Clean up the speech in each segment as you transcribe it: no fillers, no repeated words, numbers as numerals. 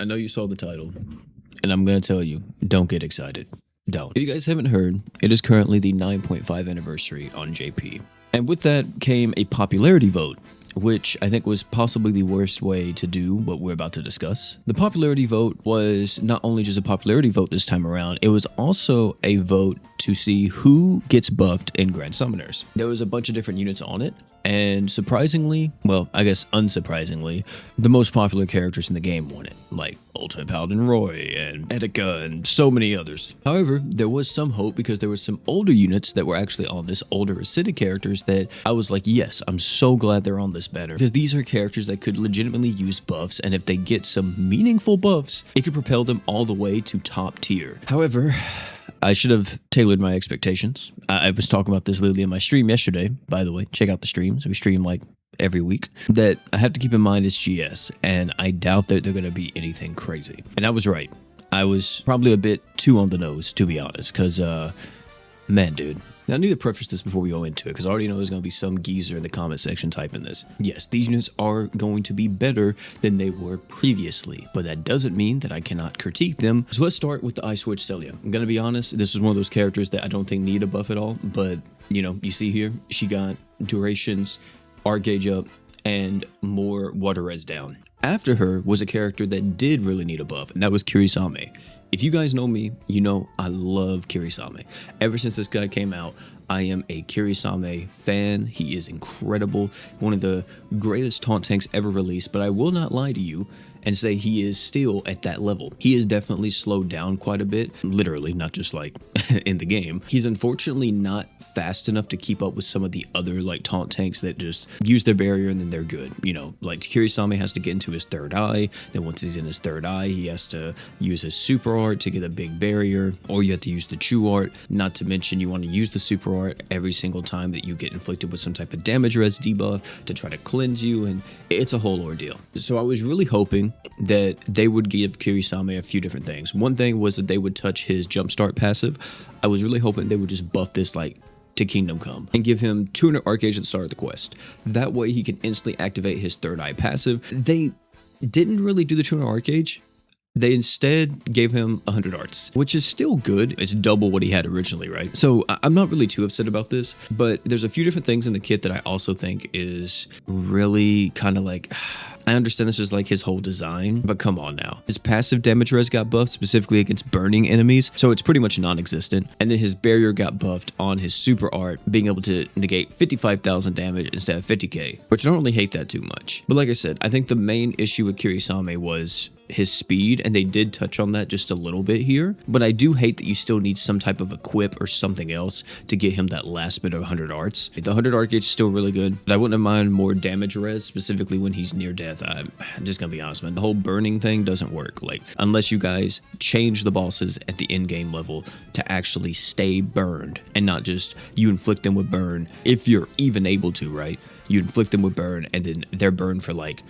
I know you saw the title, and I'm going to tell you, don't get excited. Don't. If you guys haven't heard, it is currently the 9.5 anniversary on JP. And with that came a popularity vote, which I think was possibly the worst way to do what we're about to discuss. The popularity vote was not only just a popularity vote this time around, it was also a vote to see who gets buffed in Grand Summoners. There was a bunch of different units on it, and surprisingly, well, I guess unsurprisingly, the most popular characters in the game won it, like Ultimate Paladin Roy and Etika and so many others. However, there was some hope because there were some older units that were actually on this, older acidic characters that I was like, yes, I'm so glad they're on this banner, because these are characters that could legitimately use buffs, and if they get some meaningful buffs, it could propel them all the way to top tier. However, I should have tailored my expectations. I was talking about this literally in my stream yesterday, by the way. Check out the streams. We stream like every week. That I have to keep in mind is GS, and I doubt that they're going to be anything crazy. And I was right. I was probably a bit too on the nose, to be honest, because, man, dude. Now, I need to preface this before we go into it, because I already know there's going to be some geezer in the comment section typing this. Yes, these units are going to be better than they were previously, but that doesn't mean that I cannot critique them. So let's start with the Witch Celia. I'm going to be honest, this is one of those characters that I don't think need a buff at all, but, you know, you see here, she got durations, art gauge up, and more water res down. After her was a character that did really need a buff, and that was Kiris. If you guys know me, you know I love Kiris. Ever since this guy came out, I am a Kiris fan. He is incredible, one of the greatest taunt tanks ever released, but I will not lie to you and say he is still at that level. He is definitely slowed down quite a bit, literally, not just like in the game. He's unfortunately not fast enough to keep up with some of the other like taunt tanks that just use their barrier and then they're good. You know, like Kiris has to get into his third eye, then once he's in his third eye, he has to use his super art to get a big barrier, or you have to use the true art, not to mention you want to use the super art every single time that you get inflicted with some type of damage res debuff to try to cleanse you, and it's a whole ordeal. So I was really hoping that they would give Kiris a few different things. One thing was that they would touch his jumpstart passive. I was really hoping they would just buff this like to Kingdom Come and give him 200 art gauge at the start of the quest. That way he can instantly activate his third eye passive. They didn't really do the 200 art gauge. They instead gave him 100 arts, which is still good. It's double what he had originally, right? So I'm not really too upset about this, but there's a few different things in the kit that I also think is really kind of like, I understand this is like his whole design, but come on now. His passive damage res got buffed specifically against burning enemies, so it's pretty much non-existent. And then his barrier got buffed on his super art, being able to negate 55,000 damage instead of 50k, which I don't really hate that too much. But like I said, I think the main issue with Kiris was his speed, and they did touch on that just a little bit here, but I do hate that you still need some type of equip or something else to get him that last bit of 100 arts. The 100 art gauge is still really good, but I wouldn't have mind more damage res, specifically when he's near death. I'm just gonna be honest, man, the whole burning thing doesn't work, like, unless you guys change the bosses at the end game level to actually stay burned, and not just you inflict them with burn, if you're even able to, right? You inflict them with burn, and then they're burned for like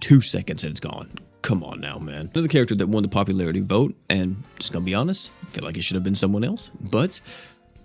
2 seconds and it's gone. Come on now, man. Another character that won the popularity vote, and just gonna be honest, I feel like it should have been someone else, but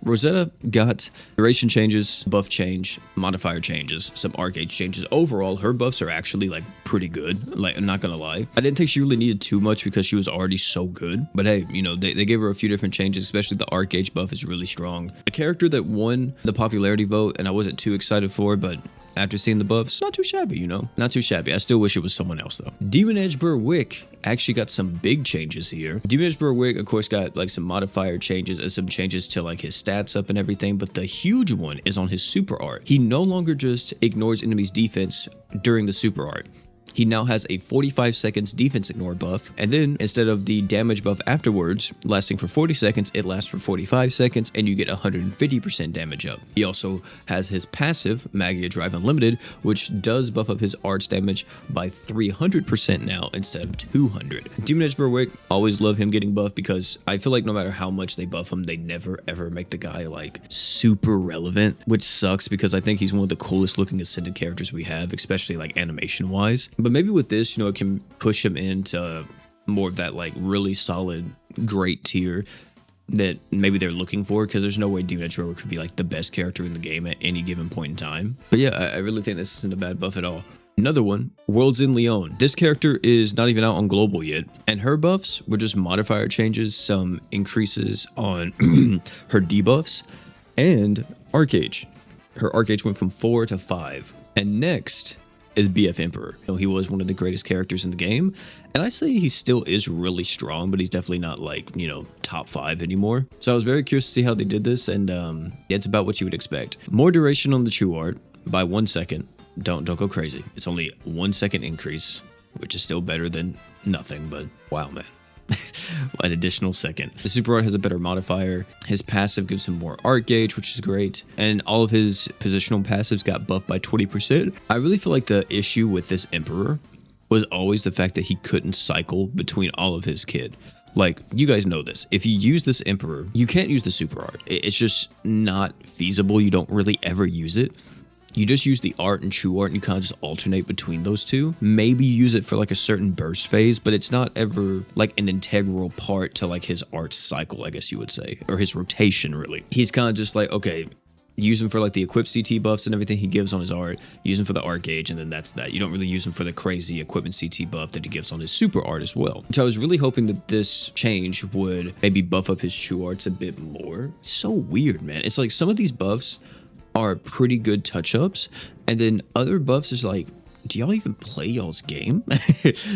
Rosetta got duration changes, buff change, modifier changes, some art gauge changes. Overall, her buffs are actually like pretty good. Like, I'm not gonna lie. I didn't think she really needed too much because she was already so good. But hey, you know, they gave her a few different changes, especially the art gauge buff is really strong. The character that won the popularity vote, and I wasn't too excited for, but after seeing the buffs, not too shabby, you know? Not too shabby. I still wish it was someone else, though. Edge Berwick actually got some big changes here. Edge Berwick, of course, got like some modifier changes and some changes to like his stats up and everything, but the huge one is on his super art. He no longer just ignores enemies' defense during the super art. He now has a 45 seconds defense ignore buff, and then instead of the damage buff afterwards lasting for 40 seconds, it lasts for 45 seconds and you get 150% damage up. He also has his passive, Magia Drive Unlimited, which does buff up his arts damage by 300% now instead of 200. Edge Berwick, always love him getting buffed because I feel like no matter how much they buff him, they never ever make the guy like super relevant, which sucks because I think he's one of the coolest looking Ascended characters we have, especially like animation wise. But maybe with this, you know, it can push him into more of that like really solid, great tier that maybe they're looking for, because there's no way Edge Berwick could be like the best character in the game at any given point in time. But yeah, I really think this isn't a bad buff at all. Another one, Worlds in Leone. This character is not even out on global yet, and her buffs were just modifier changes, some increases on her debuffs, and Arc Gauge. Her Arc Gauge went from 4 to 5. And next is BF Emperor. He was one of the greatest characters in the game, and I say he still is really strong, but he's definitely not like, top 5 anymore. So I was very curious to see how they did this, and it's about what you would expect. More duration on the True Art by 1 second. Don't go crazy. It's only 1 second increase, which is still better than nothing, but wow, man. An additional second. The Super Art has a better modifier. His passive gives him more Arc Gauge, which is great. And all of his positional passives got buffed by 20%. I really feel like the issue with this Emperor was always the fact that he couldn't cycle between all of his kit. Like, you guys know this. If you use this Emperor, you can't use the Super Art. It's just not feasible. You don't really ever use it. You just use the art and true art and you kind of just alternate between those two. Maybe use it for like a certain burst phase, but it's not ever like an integral part to like his art cycle, I guess you would say, or his rotation really. He's kind of just like, okay, use him for like the equip CT buffs and everything he gives on his art, use him for the Arc Gauge, and then that's that. You don't really use him for the crazy equipment CT buff that he gives on his Super Art as well. Which I was really hoping that this change would maybe buff up his true arts a bit more. It's so weird, man. It's like some of these buffs are pretty good touch-ups, and then other buffs is like, do y'all even play y'all's game?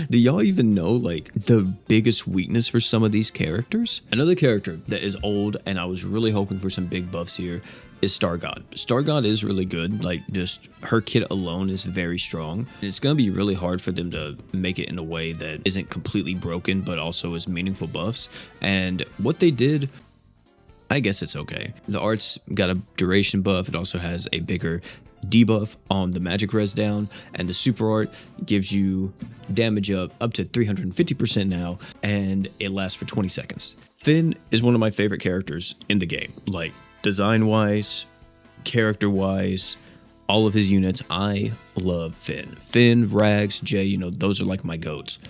Do y'all even know like the biggest weakness for some of these characters? Another character that is old and I was really hoping for some big buffs here is Star God. Star God is really good. Like, just her kit alone is very strong, and it's gonna be really hard for them to make it in a way that isn't completely broken but also is meaningful buffs. And what they did, I guess it's okay. The art's got a duration buff. It also has a bigger debuff on the magic res down, and the Super Art gives you damage up to 350% now, and it lasts for 20 seconds. Fen is one of my favorite characters in the game. Like, design-wise, character-wise, all of his units, I love Fen. Fen, Rags, Jay, those are like my goats.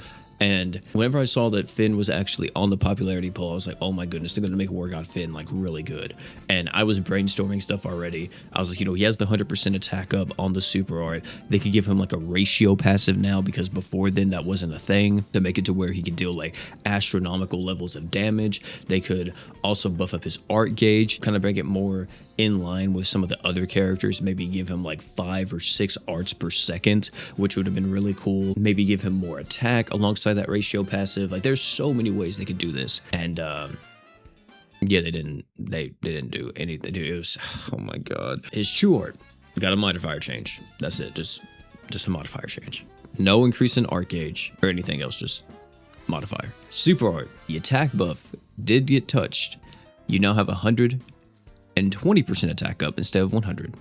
And whenever I saw that Fen was actually on the popularity poll, I was like, oh my goodness, they're going to make War God Fen like really good. And I was brainstorming stuff already. I was like, he has the 100% attack up on the Super Art. They could give him like a ratio passive now, because before then that wasn't a thing, to make it to where he could deal like astronomical levels of damage. They could also buff up his Arc Gauge, kind of bring it more in line with some of the other characters. Maybe give him like 5 or 6 arts per second, which would have been really cool. Maybe give him more attack alongside that ratio passive. Like, there's so many ways they could do this, and yeah, they didn't do anything. Dude, it was, oh my god. His true art got a modifier change. That's it. Just a modifier change. No increase in Arc Gauge or anything else, just modifier. Super Art, the attack buff did get touched. You now have 120% attack up instead of 100.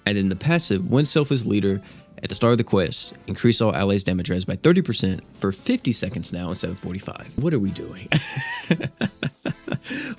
And then the passive, when self is leader, at the start of the quest, increase all allies damage res by 30% for 50 seconds now instead of 45. What are we doing?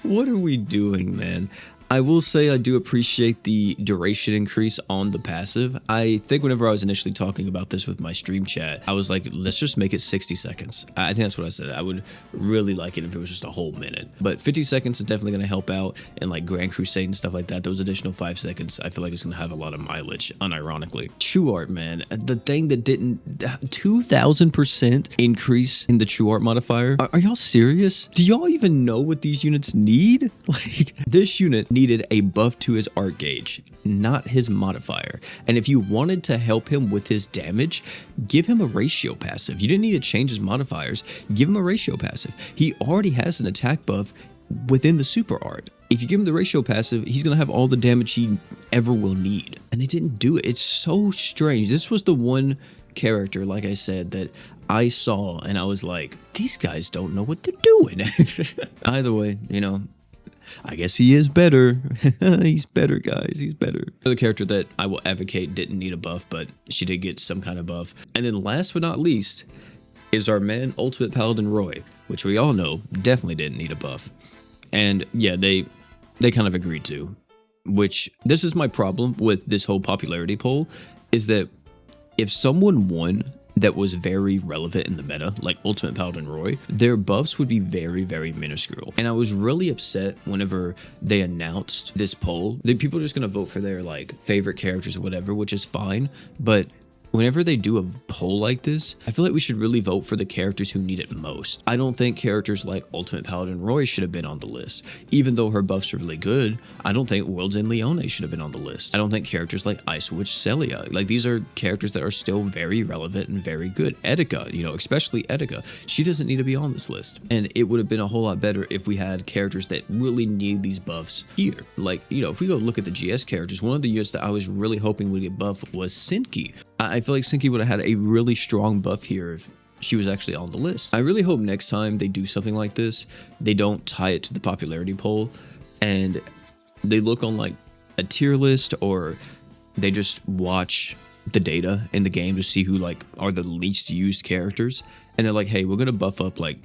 What are we doing, man? I will say I do appreciate the duration increase on the passive. I think whenever I was initially talking about this with my stream chat, I was like, let's just make it 60 seconds. I think that's what I said. I would really like it if it was just a whole minute. But 50 seconds is definitely going to help out in like Grand Crusade and stuff like that. Those additional 5 seconds, I feel like it's going to have a lot of mileage, unironically. True Art, man. The thing that didn't... 2,000% increase in the True Art modifier? Are y'all serious? Do y'all even know what these units need? Like, this unit needed a buff to his Arc Gauge, not his modifier. And if you wanted to help him with his damage, give him a ratio passive. You didn't need to change his modifiers. Give him a ratio passive. He already has an attack buff within the Super Art. If you give him the ratio passive, he's going to have all the damage he ever will need. And they didn't do it. It's so strange. This was the one character, like I said, that I saw and I was like, these guys don't know what they're doing. Either way, I guess he is better. He's better, guys. He's better. Another character that I will advocate didn't need a buff, but she did get some kind of buff. And then last but not least is our man, Ultimate Paladin Roy, which we all know definitely didn't need a buff. And yeah, they kind of agreed to, which this is my problem with this whole popularity poll, is that if someone won that was very relevant in the meta, like Ultimate Paladin Roy, their buffs would be very, very minuscule. And I was really upset whenever they announced this poll that people are just going to vote for their like favorite characters or whatever, which is fine. But whenever they do a poll like this, I feel like we should really vote for the characters who need it most. I don't think characters like Ultimate Paladin Roy should have been on the list. Even though her buffs are really good, I don't think World's End Leone should have been on the list. I don't think characters like Ice Witch Celia, like these are characters that are still very relevant and very good. Etika, you know, especially Etika, she doesn't need to be on this list. And it would have been a whole lot better if we had characters that really need these buffs here. Like, you know, if we go look at the GS characters, one of the units that I was really hoping would get buffed was Sinki. I feel like Sinki would have had a really strong buff here if she was actually on the list. I really hope next time they do something like this, they don't tie it to the popularity poll and they look on like a tier list, or they just watch the data in the game to see who like are the least used characters. And they're like, hey, we're going to buff up like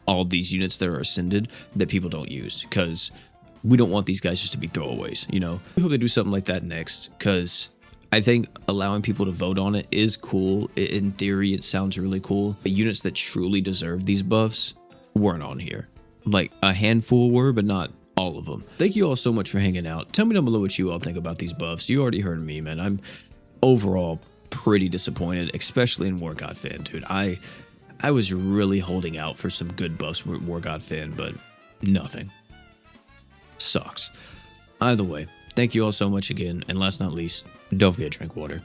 all these units that are ascended that people don't use, because we don't want these guys just to be throwaways, you know? I hope they do something like that next, because I think allowing people to vote on it is cool. In theory, it sounds really cool. But units that truly deserve these buffs weren't on here. Like, a handful were, but not all of them. Thank you all so much for hanging out. Tell me down below what you all think about these buffs. You already heard me, man. I'm overall pretty disappointed, especially in God Fen, dude. I was really holding out for some good buffs with God Fen, but nothing. Sucks. Either way, thank you all so much again, and last not least, don't forget to drink water.